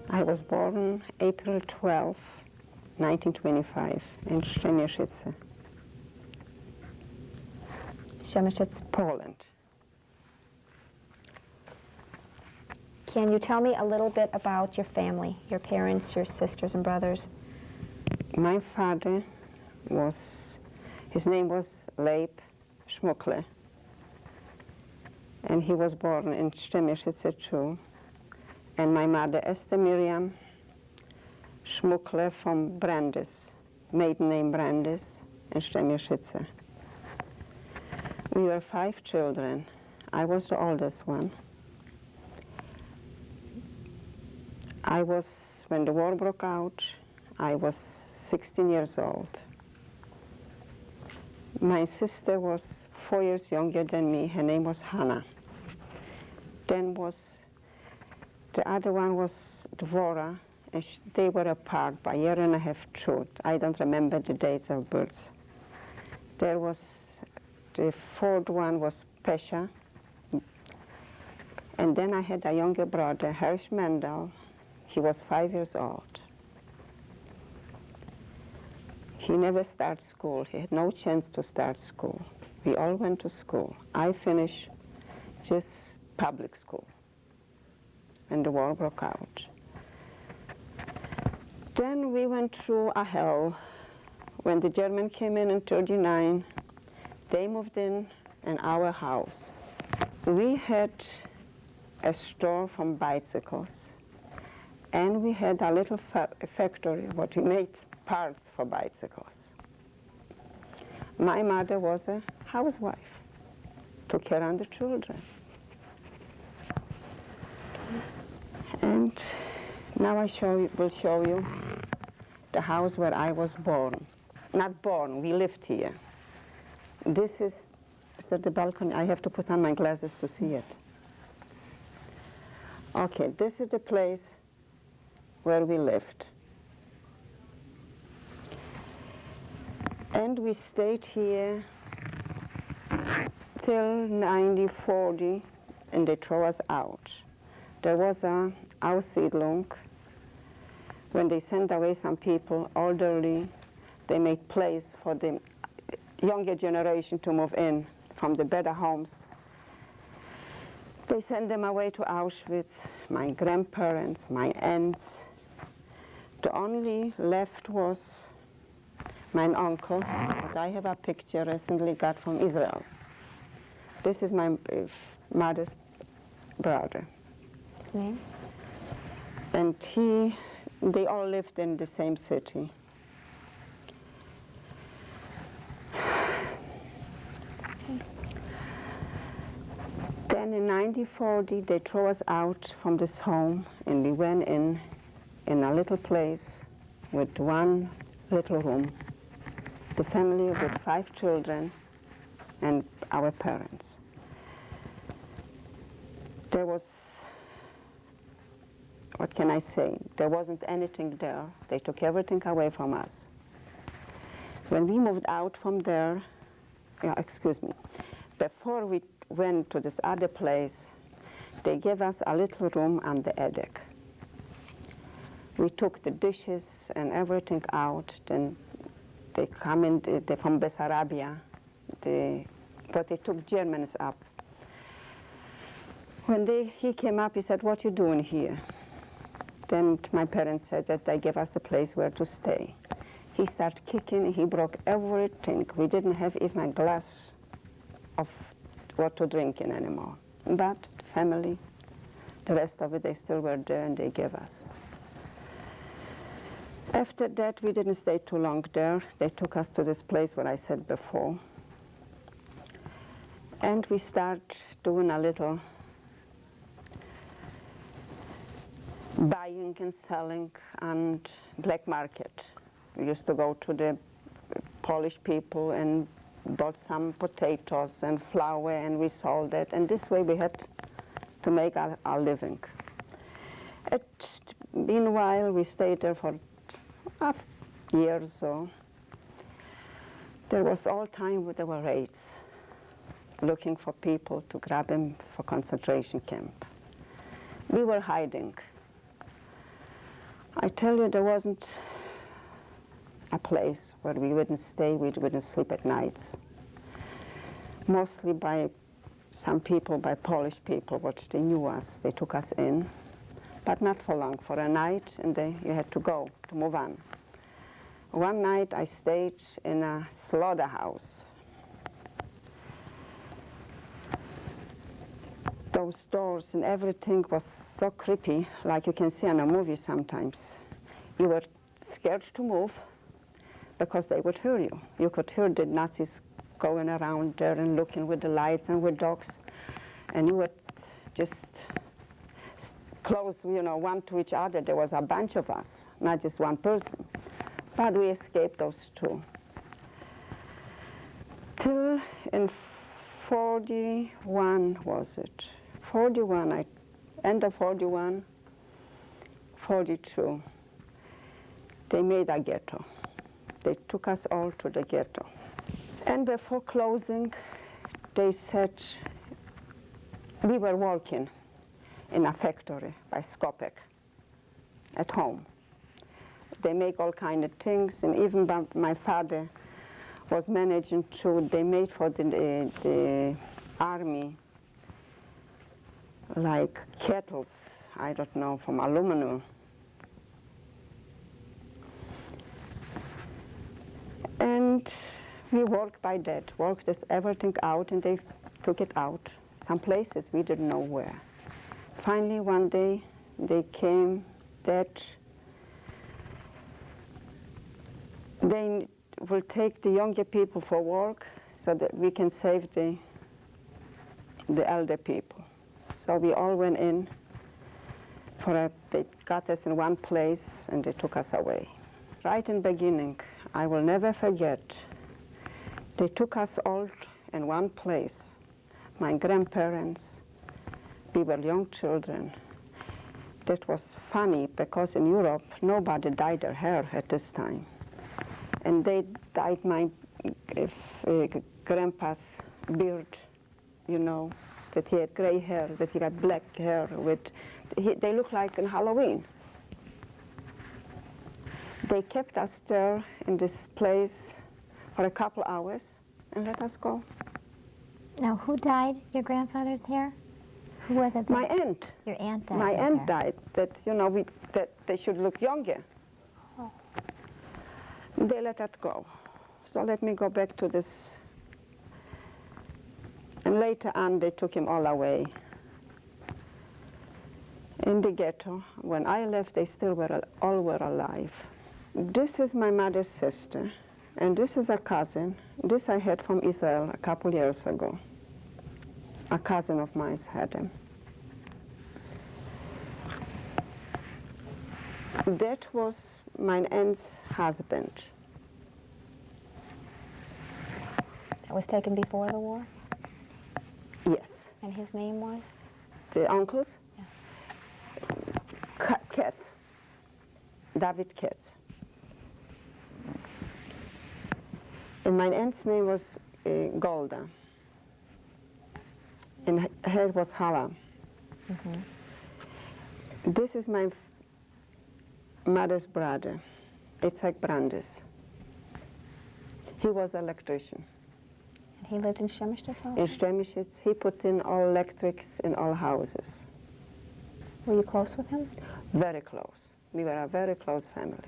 I was born April 12, 1925 in Strzemieszyce, Poland. Can you tell me a little bit about your family, your parents, your sisters and brothers? My father his name was Leib Schmuckle, and he was born in Strzemieszyce too. And my mother, Esther Miriam Schmuckle from Brandes, maiden name Brandes, in Strzemieszyce. We were 5 children. I was the oldest one. When the war broke out, I was 16 years old. My sister was 4 years younger than me. Her name was Hannah. Then the other one was Dvora, and they were apart by a year and a half too. I don't remember the dates of birth. The 4th one was Pesha. And then I had a younger brother, Hersch Mendel. He was 5 years old. He never started school. He had no chance to start school. We all went to school. I finished just public school when the war broke out. Then we went through a hell. When the Germans came in 1939, they moved in our house. We had a store from bicycles, and we had a little factory what we made parts for bicycles. My mother was a housewife, took care of the children. And now I will show you the house where I was born. Not born, we lived here. This is that the balcony? I have to put on my glasses to see it. Okay, this is the place where we lived. And we stayed here till 1940, and they threw us out. There was a Aussiedlung. When they sent away some people, elderly, they made place for the younger generation to move in from the better homes. They sent them away to Auschwitz, my grandparents, my aunts. The only left was my uncle, but I have a picture recently got from Israel. This is my mother's brother. His name? And they all lived in the same city. Then in 1940, they threw us out from this home, and we went in a little place with one little room. The family with 5 children and our parents. There was, what can I say? There wasn't anything there. They took everything away from us. When we moved out from there, before we went to this other place, they gave us a little room on the attic. We took the dishes and everything out. Then they come in, they're from Bessarabia, but they took Germans up. When he came up, he said, "What you doing here?" Then my parents said that they gave us the place where to stay. He started kicking, he broke everything. We didn't have even a glass of what to drink in anymore. But family, the rest of it, they still were there and they gave us. After that, we didn't stay too long there. They took us to this place where I said before. And we started doing a little buying and selling on black market. We used to go to the Polish people and bought some potatoes and flour, and we sold it. And this way we had to make our living. Meanwhile, we stayed there for a year or so. There was all time there were raids, looking for people to grab them for concentration camp. We were hiding. I tell you, there wasn't a place where we wouldn't stay, we wouldn't sleep at nights. Mostly by some people, by Polish people, but they knew us. They took us in, but not for long, for a night, and then you had to go, to move on. One night I stayed in a slaughterhouse. Those doors and everything was so creepy, like you can see in a movie sometimes. You were scared to move because they would hear you. You could hear the Nazis going around there and looking with the lights and with dogs, and you would just close, you know, one to each other. There was a bunch of us, not just one person. But we escaped those two. Till in 41, was it? 41, end of 41, 42, they made a ghetto. They took us all to the ghetto. And before closing, they said, we were working in a factory by Skopek at home. They make all kind of things, and even my father was managing to, they made for the army like kettles, I don't know, from aluminum. And we worked by that, worked this everything out, and they took it out. Some places we didn't know where. Finally, one day, they came that they will take the younger people for work so that we can save the elder people. So we all went in they got us in one place and they took us away. Right in the beginning, I will never forget, they took us all in one place. My grandparents, we were young children. That was funny because in Europe, nobody dyed their hair at this time. And they dyed my grandpa's beard, you know, that he had gray hair, that he got black hair. They looked like in Halloween. They kept us there in this place for a couple hours and let us go. Now, who dyed your grandfather's hair? Who was it? My aunt. Your aunt died. My his aunt hair. died. That, you know, that they should look younger. Oh. They let that go. So let me go back to this. And later on, they took him all away. In the ghetto, when I left, they still all were alive. This is my mother's sister, and this is a cousin. This I had from Israel a couple years ago. A cousin of mine had him. That was my aunt's husband. That was taken before the war? Yes. And his name was? The uncles? Yeah. Katz. David Katz. And my aunt's name was Golda. And hers was Hala. Mm-hmm. This is my mother's brother, Itzhak Brandes. He was an electrician. And he lived in Strzemieszyce also? In Strzemieszyce, he put in all electrics in all houses. Were you close with him? Very close. We were a very close family.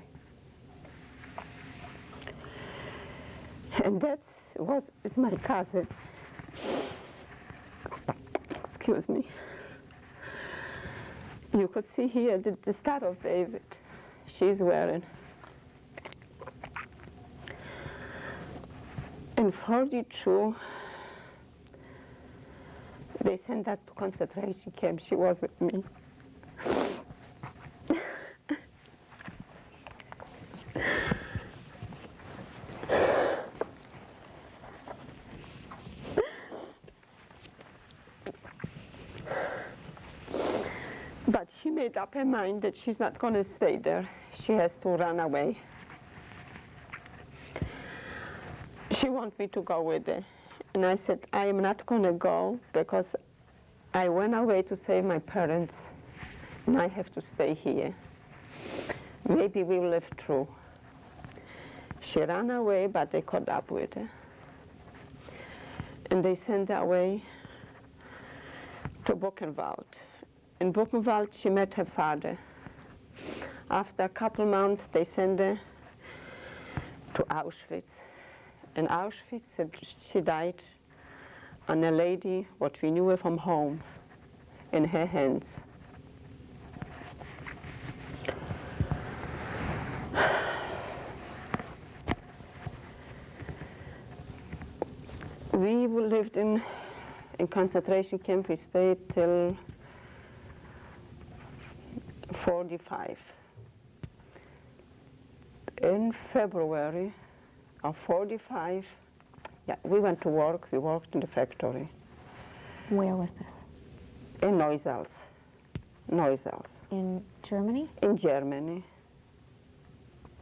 And that is my cousin. Excuse me. You could see here the Star of David she's wearing. In 42, they sent us to concentration camp. She was with me. But she made up her mind that she's not going to stay there. She has to run away. She wants me to go with her. And I said, I am not going to go because I went away to save my parents, and I have to stay here. maybe we will live through. She ran away, but they caught up with her. And they sent her away to Buchenwald. In Buchenwald, she met her father. After a couple months, they sent her to Auschwitz. In Auschwitz, she died on a lady, what we knew her from home, in her hands. We lived in concentration camp. We stayed till 45. In February of 45, yeah, we went to work. We worked in the factory. Where was this? In Neusalz. Neusalz. In Germany? In Germany.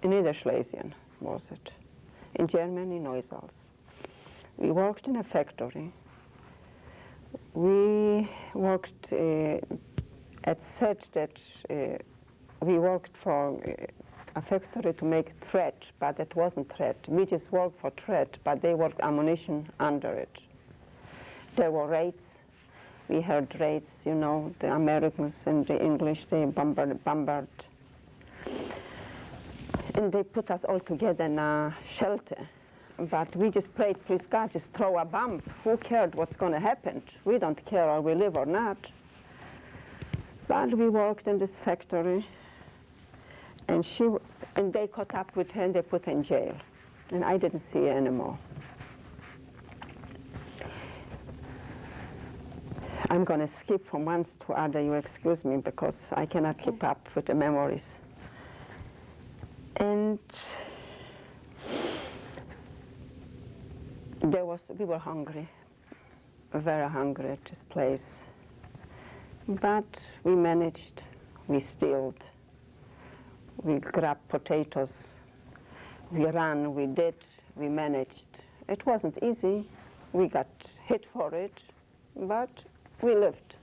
In Niederschlesien was it. In Germany, Neusalz. We worked in a factory. We worked at said that we worked for a factory to thread, but it wasn't thread. We just worked for thread, but they worked ammunition under it. There were raids. We heard raids, you know, the Americans and the English, they bombarded. And they put us all together in a shelter. But we just prayed, please God, just throw a bomb. Who cared what's going to happen? We don't care or we live or not. But we worked in this factory, and they caught up with her and they put her in jail. And I didn't see her anymore. I'm going to skip from one to other, you excuse me, because I cannot keep up with the memories. And we were hungry, very hungry at this place. But we managed, we stealed, we grabbed potatoes, we ran, we did, we managed. It wasn't easy, we got hit for it, but we lived.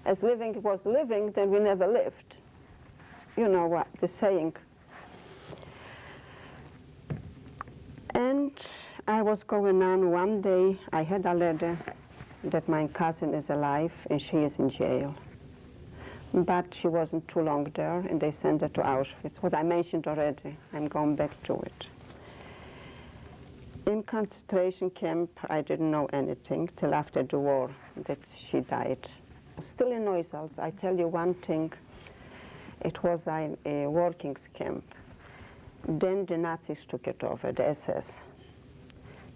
As living was living, then we never lived. You know what, the saying. And I was going on one day, I had a letter that my cousin is alive and she is in jail. But she wasn't too long there and they sent her to Auschwitz. What I mentioned already, I'm going back to it. In concentration camp, I didn't know anything till after the war that she died. Still in Neusalz, I tell you one thing, it was a working camp. Then the Nazis took it over, the SS.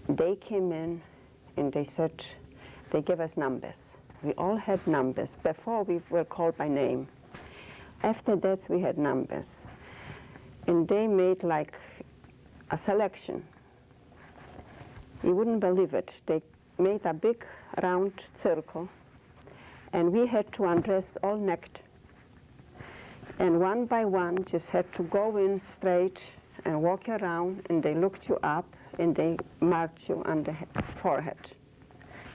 They came in and they said, they gave us numbers. We all had numbers. Before we were called by name. After that we had numbers. And they made like a selection. You wouldn't believe it. They made a big round circle and we had to undress all naked. And one by one just had to go in straight and walk around, and they looked you up and they marked you on the forehead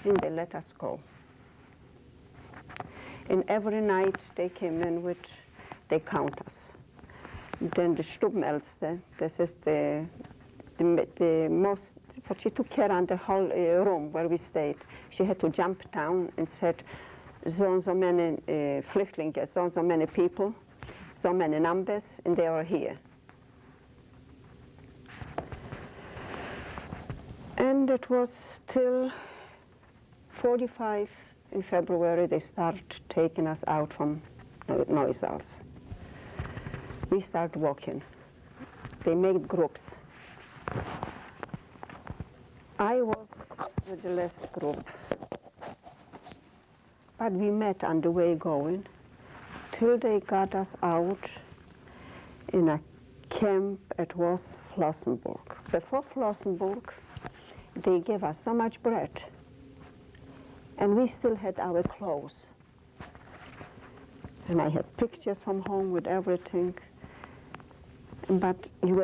and they let us go. And every night they came in with, they count us. Then the Stubenälteste, this is the most, but she took care of the whole room where we stayed. She had to jump down and said, so and so many Flüchtlinge, so and so many people, so many numbers, and they are here. And it was till 45 in February they started taking us out from Neusalz. We started walking. They made groups. I was with the last group. But we met on the way going till they got us out in a camp. It was Flossenburg. Before Flossenburg, they gave us so much bread, and we still had our clothes. And I had pictures from home with everything. But you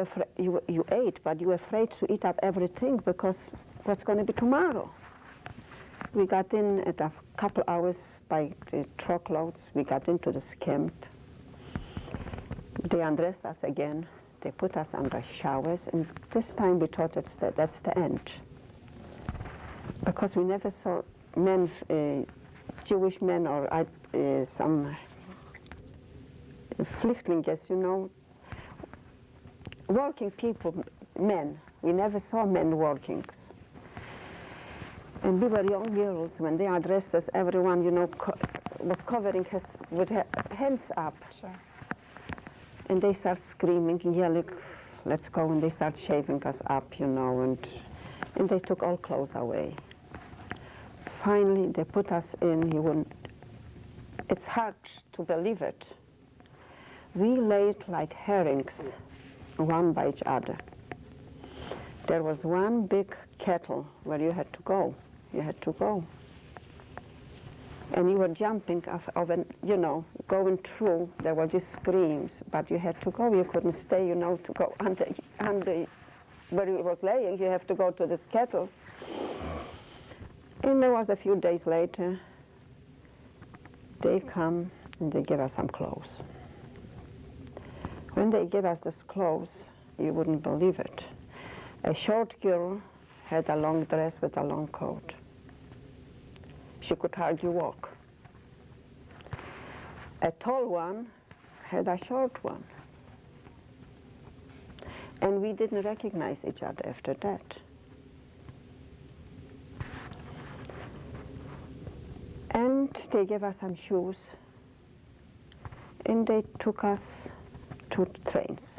ate, but you were afraid to eat up everything because what's going to be tomorrow? We got in at a couple hours by the truckloads. We got into this camp. They undressed us again. They put us under showers, and this time we thought that's the end. Because we never saw men, Jewish men or some Flüchtlings, you know, working people, men. We never saw men working. And we were young girls. When they addressed us, everyone, you know, was covering with her hands up. Sure. And they start screaming and yelling, let's go, and they start shaving us up, you know, and they took all clothes away. Finally, they put us in, it's hard to believe it. We laid like herrings, one by each other. There was one big kettle where you had to go. You had to go. And you were jumping you know, going through. There were just screams, but you had to go. You couldn't stay, you know, to go under where it was laying. You have to go to this kettle. And there was a few days later, they come and they give us some clothes. When they gave us this clothes, you wouldn't believe it. A short girl had a long dress with a long coat. She could hardly walk. A tall one had a short one. And we didn't recognize each other after that. And they gave us some shoes, and they took us to trains.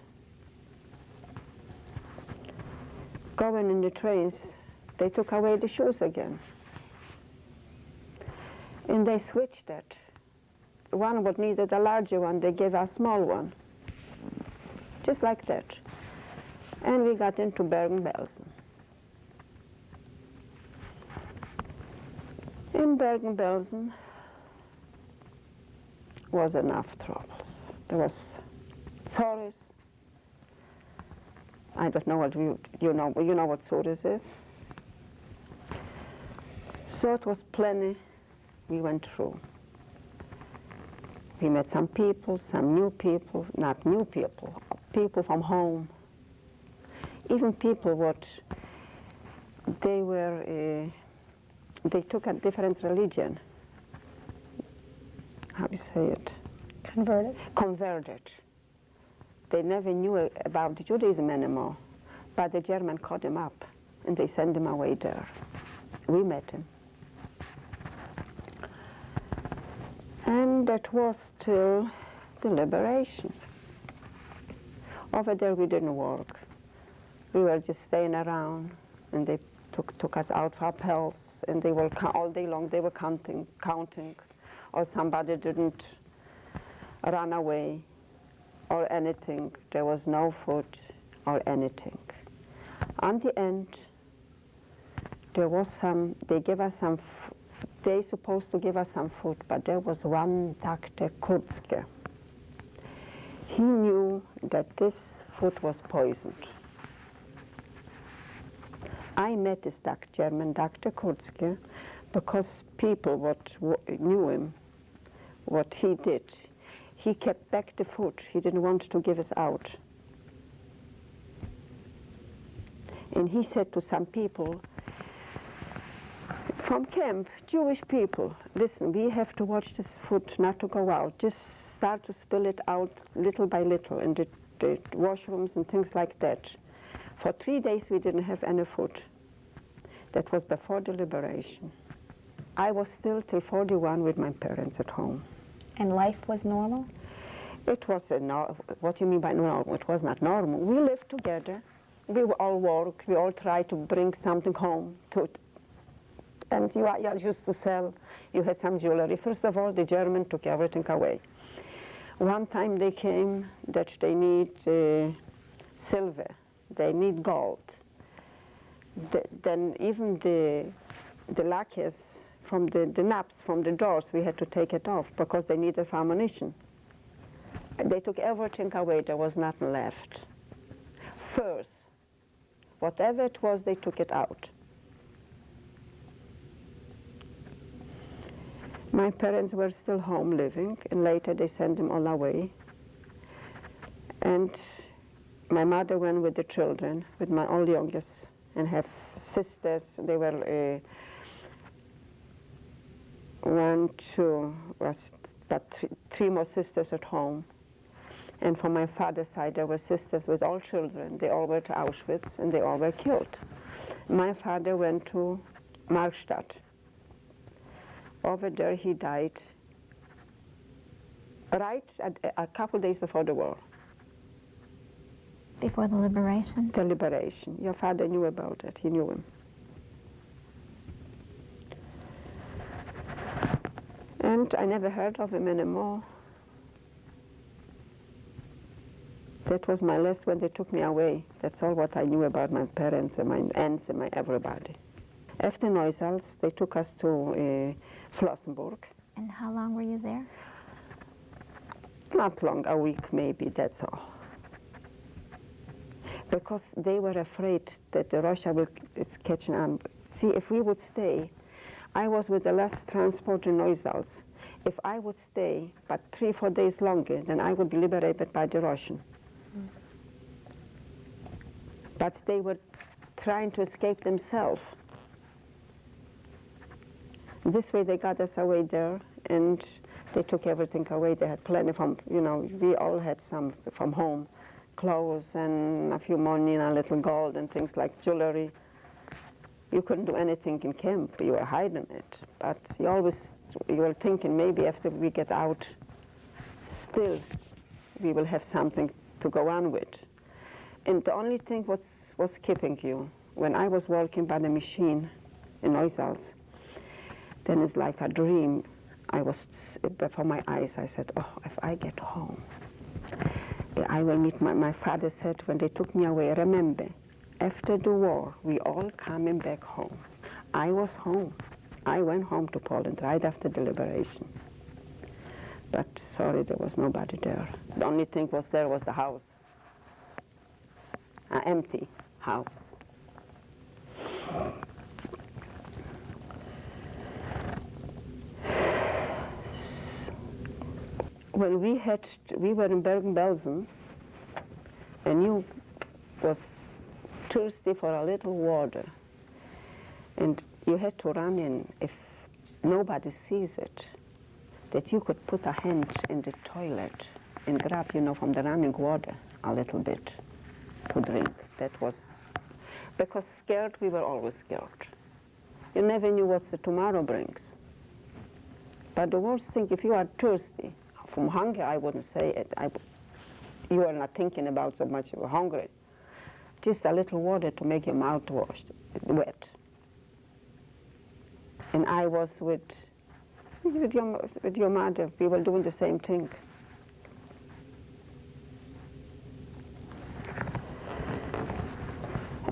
Going in the trains, they took away the shoes again. And they switched it. One would needed a larger one, they gave us a small one. Just like that. And we got into Bergen Belsen. In Bergen Belsen was enough troubles. There was Zores. I don't know what you know what Zores is. So it was plenty we went through. We met some people, some new people, not new people, people from home. Even people what they took a different religion. How do you say it? Converted. Converted. They never knew about Judaism anymore, but the German caught him up and they sent him away there. We met him. And that was till the liberation. Over there we didn't work. We were just staying around, and they took us out for pills, and they were all day long they were counting, or somebody didn't run away or anything. There was no food or anything. On the end, there was they gave us some, they supposed to give us some food, but there was one Dr. Kurzke. He knew that this food was poisoned. I met this German Dr. Kurzke because people what knew him, what he did, he kept back the food. He didn't want to give us out. And he said to some people from camp, Jewish people, listen, we have to watch this food not to go out. Just start to spill it out little by little in the washrooms and things like that. For 3 days we didn't have any food. That was before the liberation. I was still till 41 with my parents at home. And life was normal? It was what do you mean by normal? It was not normal. We lived together. We all worked. We all tried to bring something home. And you used to sell. You had some jewelry. First of all, the German took everything away. One time they came that they need silver. They need gold. Then even the lacquers from the knobs from the doors, we had to take it off because they needed for ammunition. They took everything away. There was nothing left. First, whatever it was, they took it out. My parents were still home living, and later they sent them all away. And my mother went with the children, with my all youngest, and have sisters. They were one, two, was but three more sisters at home. And from my father's side, there were sisters with all children. They all went to Auschwitz, and they all were killed. My father went to Markstadt. Over there, he died right a couple days before the war. Before the liberation? The liberation. Your father knew about it. He knew him. And I never heard of him anymore. That was my last when they took me away. That's all what I knew about my parents and my aunts and my everybody. After Neusalz, they took us to Flossenburg. And how long were you there? Not long, a week maybe, that's all. Because they were afraid that Russia is catching on. See, if we would stay, I was with the last transport in Neusalz. If I would stay, but 3-4 days longer, then I would be liberated by the Russian. But they were trying to escape themselves. This way they got us away there, and they took everything away. They had plenty from, we all had some from home, clothes and a few money and a little gold and things like jewelry. You couldn't do anything in camp. You were hiding it. But you were thinking maybe after we get out, still we will have something to go on with. And the only thing was keeping you. When I was working by the machine in Neusalz, then it's like a dream. I was, before my eyes, I said, oh, if I get home, I will meet my father said when they took me away, remember, after the war, we all coming back home. I was home. I went home to Poland right after the liberation. But sorry, there was nobody there. The only thing there was the house, an empty house. When we were in Bergen Belsen, and you was thirsty for a little water, and you had to run in if nobody sees it, that you could put a hand in the toilet and grab, from the running water a little bit to drink. That was, because scared, we were always scared. You never knew what the tomorrow brings. But the worst thing, if you are thirsty, from hunger, I wouldn't say it. You are not thinking about so much, you were hungry. Just a little water to make your mouth wet. And I was with your mother, we were doing the same thing.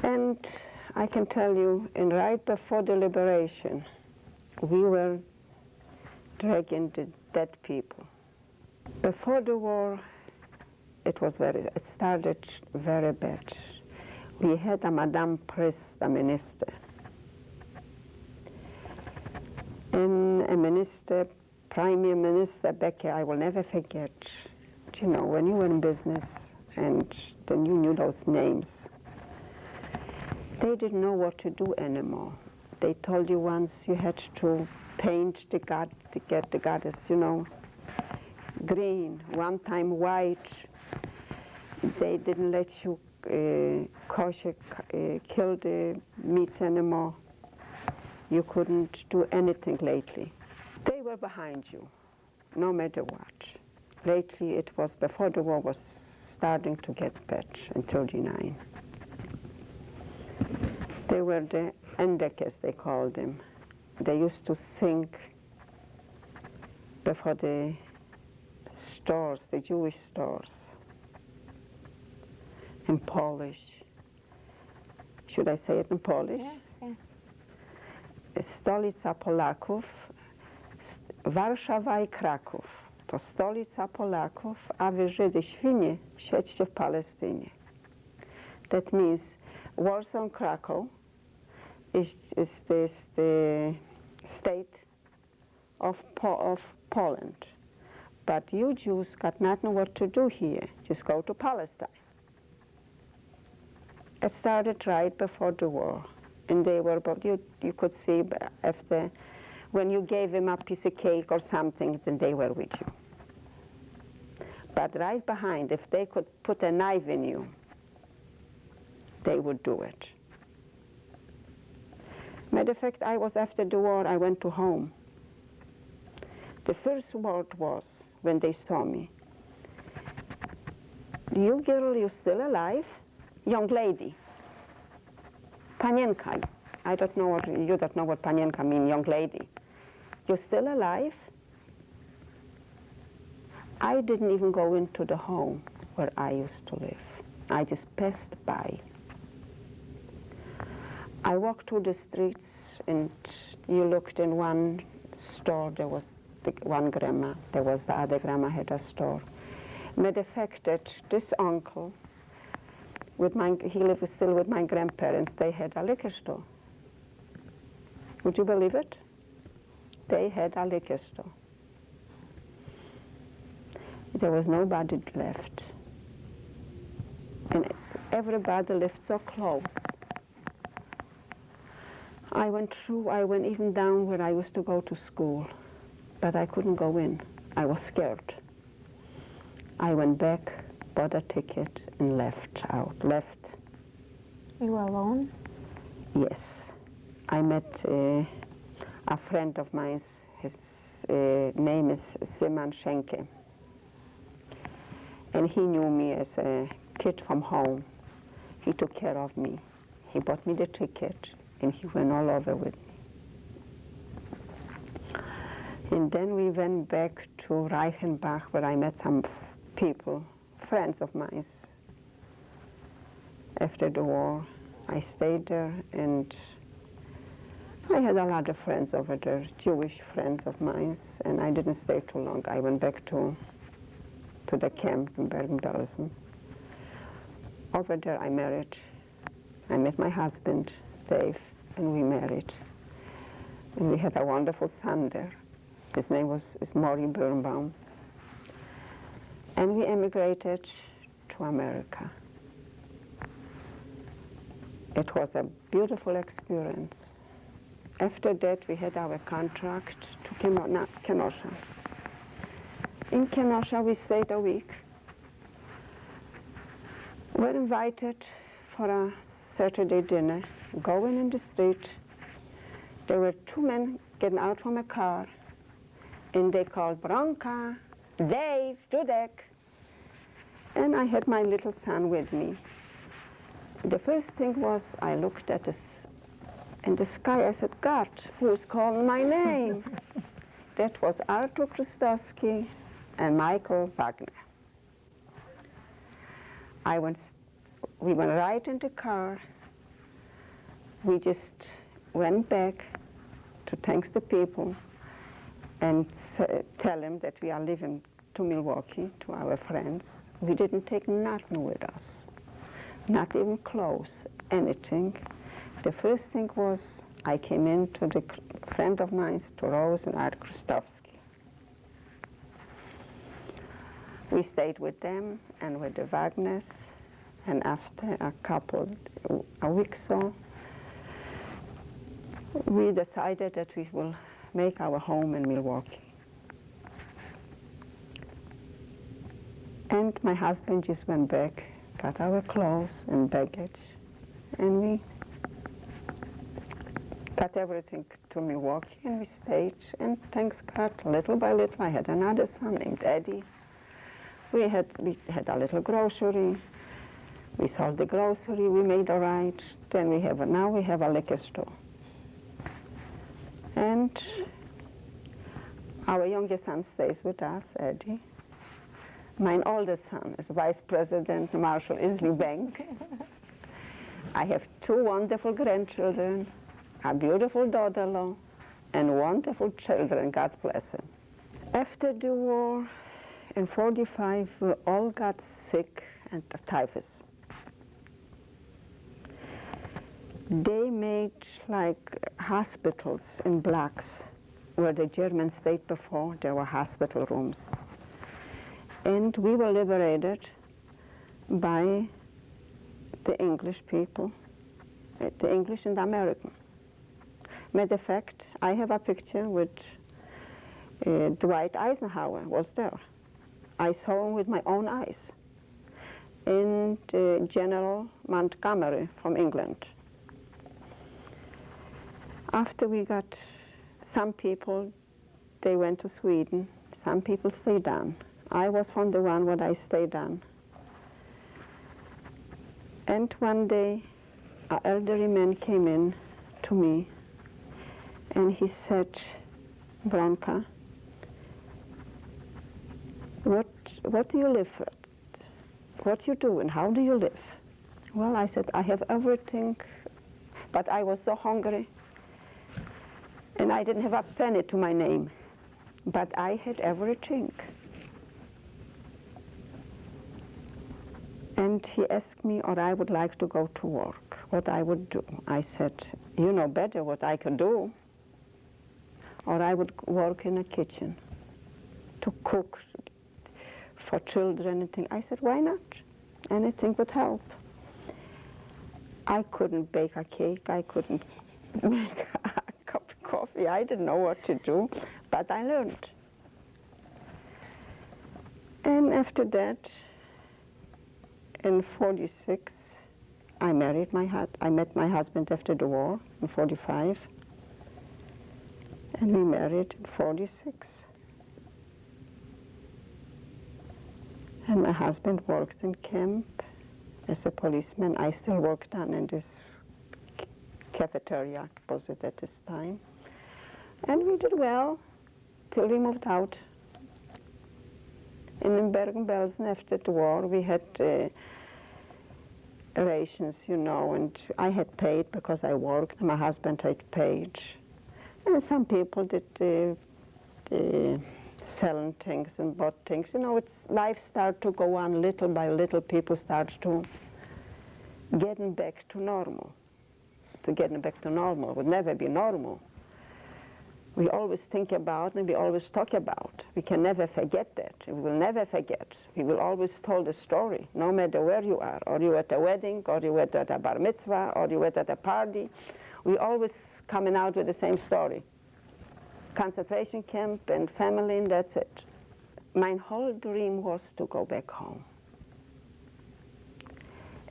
And I can tell you, and right before the liberation, we were dragging the dead people. Before the war, it started very bad. We had a Madame Priest, a minister. And a minister, Prime Minister Becker, I will never forget, when you were in business and then you knew those names, they didn't know what to do anymore. They told you once you had to paint the god to get the goddess, green, one time white. They didn't let you kosher kill the meats anymore. You couldn't do anything lately. They were behind you, no matter what. Lately, it was before the war was starting to get bad in 1939. They were the Endekes, they called them. They used to sing before the stores, the Jewish stores, in Polish. Should I say it in Polish? Yes, yeah. Stolica Polaków, Warszawa i Kraków. To stolica Polaków, a wy Żydy świnie, siedźcie w Palestynie. That means Warsaw and Krakow is the state of Poland. but you Jews got not know what to do here. Just go to Palestine. It started right before the war. And they were, but you could see after, when you gave them a piece of cake or something, then they were with you. But right behind, if they could put a knife in you, they would do it. Matter of fact, I was after the war, I went to home. The first word was, when they saw me, "You girl, you still alive?" Young lady. Panienka. I don't know what, you don't know what panienka means, young lady. "You still alive?" I didn't even go into the home where I used to live. I just passed by. I walked through the streets, and you looked in one store, there was the one grandma, there was the other grandma had a store. Matter of fact, that this uncle, he lived still with my grandparents, they had a liquor store. Would you believe it? They had a liquor store. There was nobody left. And everybody lived so close. I went even down where I used to go to school, but I couldn't go in. I was scared. I went back, bought a ticket, and left. You were alone? Yes. I met a friend of mine. His name is Simon Schenke. And he knew me as a kid from home. He took care of me. He bought me the ticket, and he went all over with me. And then we went back to Reichenbach, where I met some people, friends of mine. After the war, I stayed there, and I had a lot of friends over there, Jewish friends of mine, and I didn't stay too long. I went back to the camp in Bergen Belsen. Over there I married. I met my husband, Dave, and we married. And we had a wonderful son there. His name is Bernice Birnbaum. And we emigrated to America. It was a beautiful experience. After that, we had our contract to Kenosha. In Kenosha, we stayed a week. We were invited for a Saturday dinner, going in the street. There were two men getting out from a car, and they called Bronca, Dave, Dudek. And I had my little son with me. The first thing was I looked at this in the sky. I said, "God, who's calling my name?" That was Artur Krustowski and Michael Wagner. We went right in the car. We just went back to thank the people and tell them that we are leaving to Milwaukee, to our friends. We didn't take nothing with us, not even clothes, anything. The first thing was I came in to the friend of mine, to Rose and Art Krustowski. We stayed with them and with the Wagners, and after a week so, we decided that we will make our home in Milwaukee. And my husband just went back, got our clothes and baggage, and we got everything to Milwaukee, and we stayed. And thanks God, little by little, I had another son named Eddie. We had a little grocery. We sold the grocery. We made all right. Then now we have a liquor store. And our youngest son stays with us, Eddie. My oldest son is Vice President Marshall Isley Bank. I have two wonderful grandchildren, a beautiful daughter-in-law, and wonderful children, God bless them. After the war, in 1945, we all got sick and typhus. They made like hospitals in blocks where the Germans stayed before. There were hospital rooms. And we were liberated by the English people, the English and the American. Matter of fact, I have a picture with Dwight Eisenhower was there. I saw him with my own eyes. And General Montgomery from England. After we got some people, they went to Sweden. Some people stayed on. I was from the one where I stayed on. And one day, an elderly man came in to me, and he said, Bronka, what do you live for? What you do and how do you live? Well, I said, I have everything, but I was so hungry, and I didn't have a penny to my name, but I had everything. And he asked me, or I would like to go to work, what I would do. I said, you know better what I can do, or I would work in a kitchen to cook for children and things. I said, why not? Anything would help. I couldn't bake a cake. I couldn't make a cup of coffee. I didn't know what to do, but I learned. And after that, in 46, I met my husband after the war in 45, and we married in 46. And my husband worked in camp as a policeman. I still worked on in this cafeteria, was it at this time. And we did well till we moved out. And in Bergen Belsen after the war, we had rations, you know, and I had paid because I worked, and my husband had paid. And some people did selling things and bought things. You know, life started to go on little by little. People start to getting back to normal. Getting back to normal would never be normal. We always think about and we always talk about. We can never forget that. We will never forget. We will always tell the story, no matter where you are, or you're at a wedding, or you're at a bar mitzvah, or you're at a party. We always coming out with the same story. Concentration camp and family, and that's it. My whole dream was to go back home.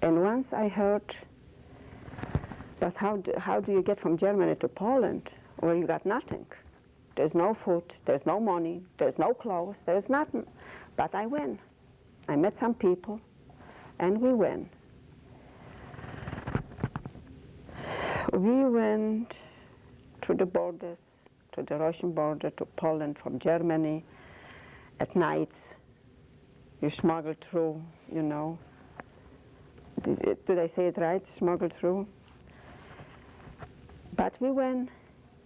And once I heard, but how do you get from Germany to Poland where you got nothing? There's no food, there's no money, there's no clothes, there's nothing. But I went. I met some people, and we went. We went to the borders, to the Russian border, to Poland from Germany. At nights, you smuggle through, you know. Did I say it right? Smuggle through? But we went.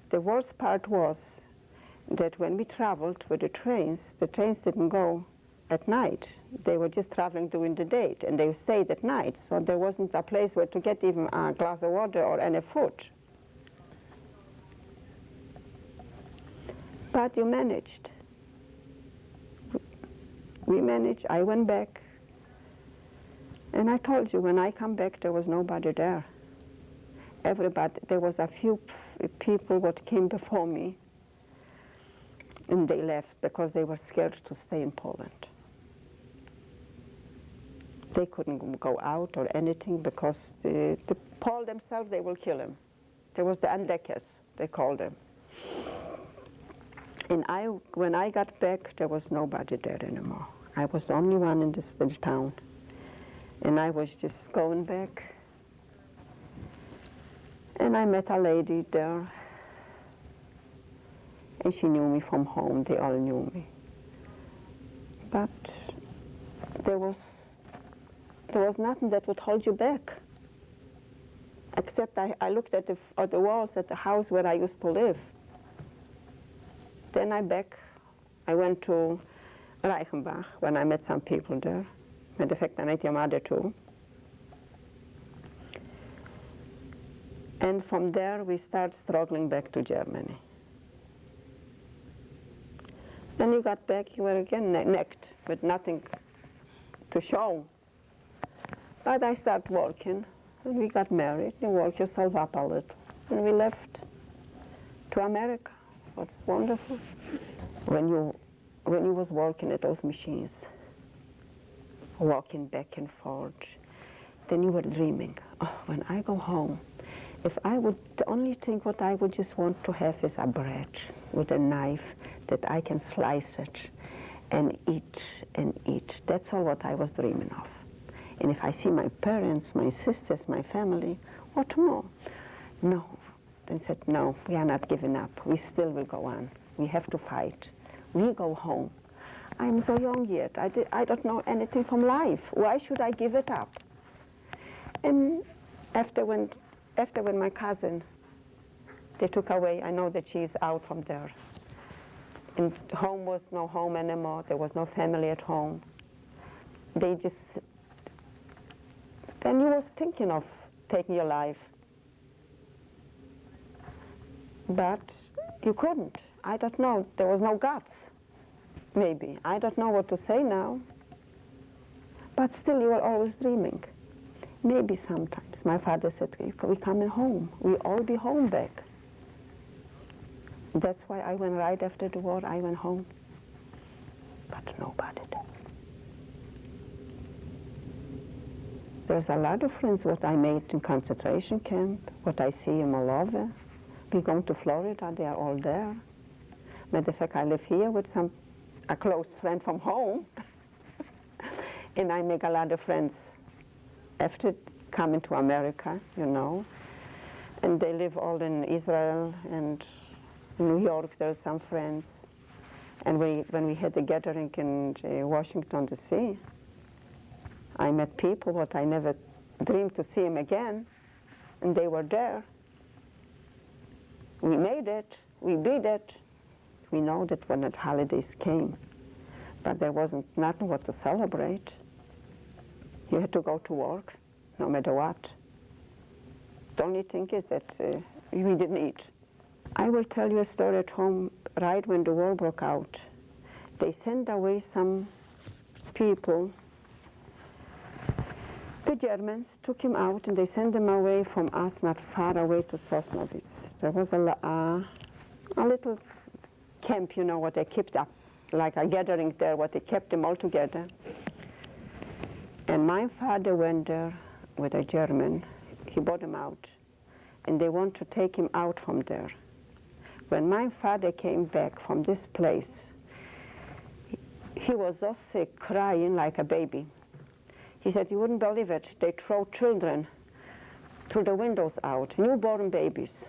The worst part was that when we traveled with the trains didn't go at night. They were just traveling during the day, and they stayed at night. So there wasn't a place where to get even a glass of water or any food. But you managed. We managed. I went back. And I told you, when I come back, there was nobody there. Everybody, there was a few people what came before me, and they left because they were scared to stay in Poland. They couldn't go out or anything because the Paul themselves, they will kill him. There was the Legacies, they called them. And when I got back, there was nobody there anymore. I was the only one in the town. And I was just going back. And I met a lady there. And she knew me from home. They all knew me. But there was nothing that would hold you back. Except I looked at the walls at the house where I used to live. Then I went to Reichenbach when I met some people there. Matter of fact, I met your mother too. And from there we started struggling back to Germany. Then you got back, you were again naked with nothing to show. But I started working, and we got married. You work yourself up a little. And we left to America. It's wonderful. When you was working at those machines, walking back and forth, then you were dreaming, oh, when I go home, if I would, the only thing what I would just want to have is a bread with a knife that I can slice it and eat and eat. That's all what I was dreaming of. And if I see my parents, my sisters, my family, what more? No. They said, no, we are not giving up. We still will go on. We have to fight. We go home. I'm so young yet. I don't know anything from life. Why should I give it up? And after when my cousin, they took away, I know that she's out from there. And home was no home anymore. There was no family at home. They just, then you was thinking of taking your life. But you couldn't. I don't know. There was no guts, maybe. I don't know what to say now. But still, you were always dreaming. Maybe sometimes. My father said, we coming home. We all be home back. That's why I went right after the war. I went home. But nobody did. There's a lot of friends what I made in concentration camp, what I see in Milwaukee. We go to Florida, they are all there. Matter of fact, I live here with a close friend from home. And I make a lot of friends after coming to America, you know. And they live all in Israel and New York, there's some friends. And when we had the gathering in Washington, D.C., I met people what I never dreamed to see them again, and they were there. We made it, we beat it. We know that when the holidays came, but there wasn't nothing what to celebrate. You had to go to work, no matter what. The only thing is that we didn't eat. I will tell you a story at home. Right when the war broke out, they sent away some people. The Germans took him out and they sent him away from us, not far away to Strzemieszyce. There was a little camp, you know, what they kept up, like a gathering there, what they kept them all together. And my father went there with a German. He brought him out, and they want to take him out from there. When my father came back from this place, he was so sick, crying like a baby. He said, you wouldn't believe it, they throw children through the windows out, newborn babies,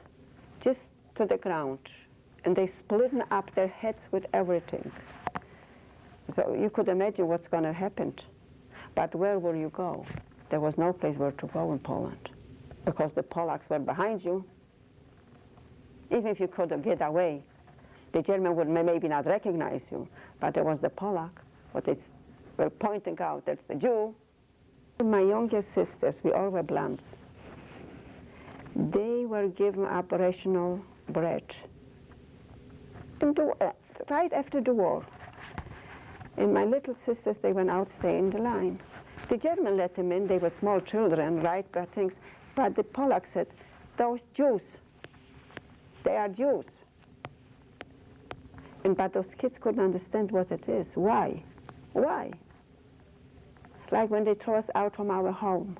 just to the ground. And they split up their heads with everything. So you could imagine what's going to happen. But where will you go? There was no place where to go in Poland, because the Polacks were behind you. Even if you could get away, the German would maybe not recognize you, but there was the Polak, what they were pointing out, that's the Jew. My youngest sisters, we all were blondes. They were given up rational bread right after the war. And my little sisters, they went out, stay in the line. The German let them in, they were small children, right, bad things. But the Polak said, those Jews, they are Jews. But those kids couldn't understand what it is. Why? Why? Like when they throw us out from our home.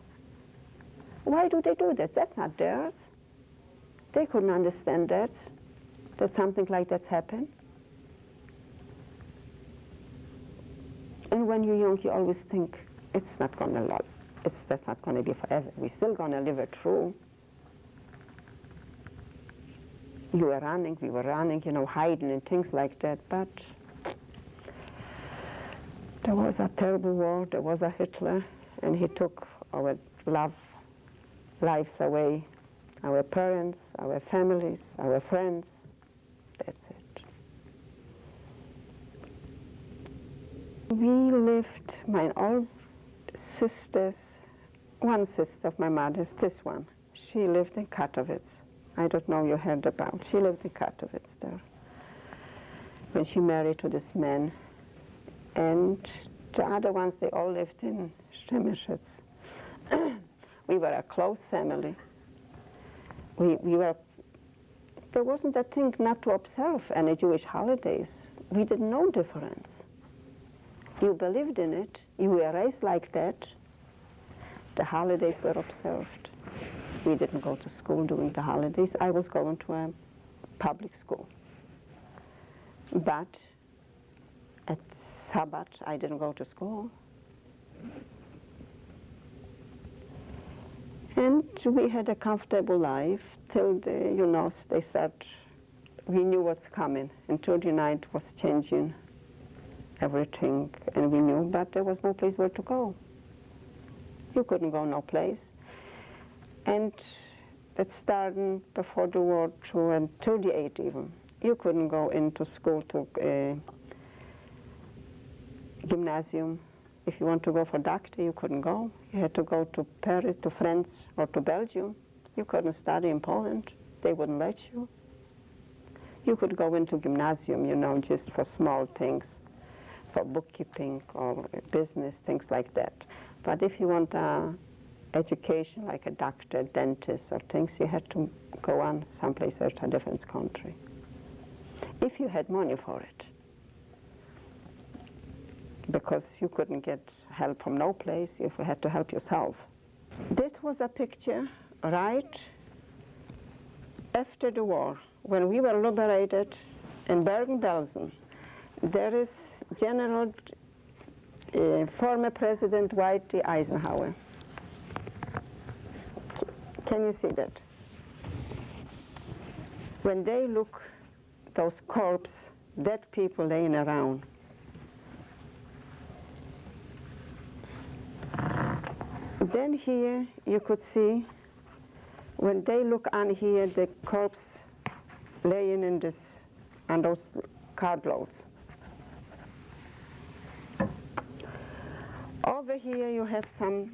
Why do they do that? That's not theirs. They couldn't understand that something like that's happened. And when you're young, you always think, it's not going to last. That's not going to be forever. We're still going to live it through. You were running, we were running, you know, hiding and things like that, but there was a terrible war, there was a Hitler, and he took our lives away, our parents, our families, our friends. That's it. We lived, my old sisters, one sister of my mother's, this one, she lived in Katowice. I don't know you heard about. She lived in Katowice there. when she married to this man. And the other ones, they all lived in Strzemieszyce. We were a close family. There wasn't a thing not to observe any Jewish holidays. We didn't know difference. You believed in it. You were raised like that. The holidays were observed. We didn't go to school during the holidays. I was going to a public school. But at Sabbath, I didn't go to school. And we had a comfortable life till they said we knew what's coming. And 39 was changing everything, and we knew, but there was no place where to go. You couldn't go no place. And it started before the war and 38 even. You couldn't go into school to gymnasium. If you want to go for doctor, you couldn't go. You had to go to Paris, to France, or to Belgium. You couldn't study in Poland. They wouldn't let you. You could go into gymnasium, just for small things, for bookkeeping or business, things like that. But if you want education, like a doctor, dentist, or things, you had to go on someplace else, a different country, if you had money for it. Because you couldn't get help from no place, you had to help yourself. This was a picture right after the war, when we were liberated in Bergen Belsen. There is former President Dwight Eisenhower. Can you see that? When they look, those corpses, dead people laying around, then here you could see, when they look on here, the corpse laying on those cartloads. Over here you have some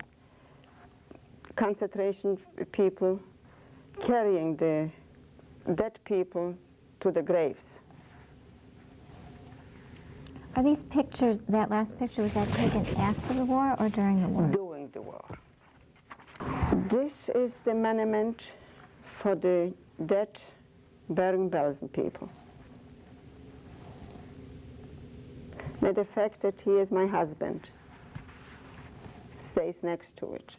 concentration people carrying the dead people to the graves. Are these pictures, that last picture, was that taken after the war or during the war? During the war. This is the monument for the dead Bergen Belsen people. Now the fact that he is my husband stays next to it.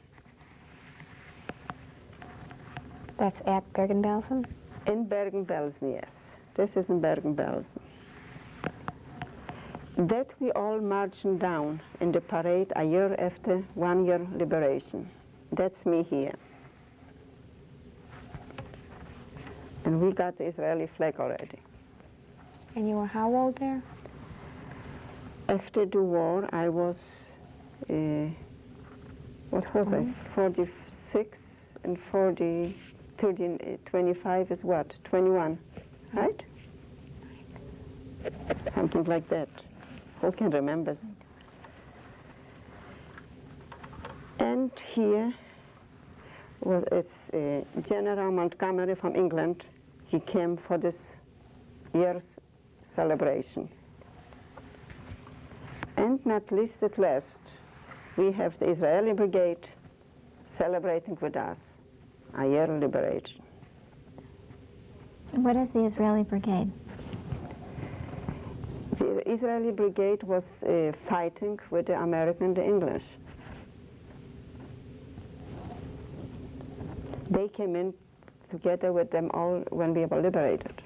That's at Bergen Belsen? In Bergen Belsen, yes. This is in Bergen Belsen. That we all marching down in the parade a year after 1 year liberation. That's me here. And we got the Israeli flag already. And you were how old there? After the war, I was, what was I, 46 and 25 is what, 21, right? Something like that. Who can remember? And here it's General Montgomery from England. He came for this year's celebration. And not least at last, we have the Israeli Brigade celebrating with us a year of liberation. What is the Israeli Brigade? The Israeli Brigade was fighting with the American and the English. They came in together with them all when we were liberated.